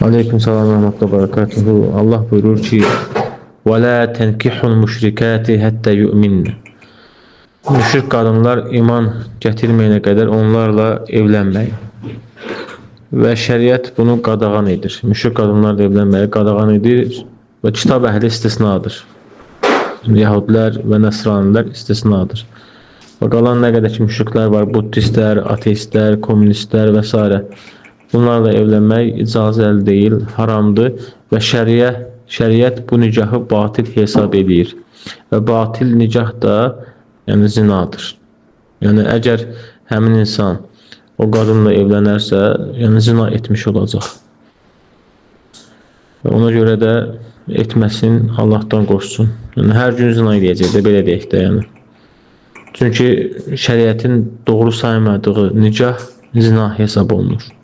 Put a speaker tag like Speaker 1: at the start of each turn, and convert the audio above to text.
Speaker 1: Aleyküm selam ve rahmetullahi ve berekatuhu. Allah buyurur ki: وَلَا تَنْكِحُ الْمُشْرِكَاتِ حَتَّى يُؤْمِنَّ. Müşrik kadınlar iman getirmeyene kadar onlarla evlenmeyin. Ve şeriat bunu qadağan edir. Müşrik kadınlarla evlenməyi qadağan edir ve kitab əhli istisnadır. Yahudilər və Nəsranilər istisnadır. Və qalan nə qədər ki müşriklər var, Buddistlər, ateistlər, komünistlər və s. Bunlarla evlenmək icazəli deyil, haramdır və şəriət bu nikahı batil hesab edir. Və batil nikah da yəni zinadır. Yəni əgər həmin insan o qadınla evlənərsə, yəni zina etmiş olacaq. Və ona görə də etməsin, Allahdan qorxsun. Yəni hər gün zina edəcək də, belə deyək də yəni. Çünki şəriətin doğru saymadığı nikah zina hesab olunur.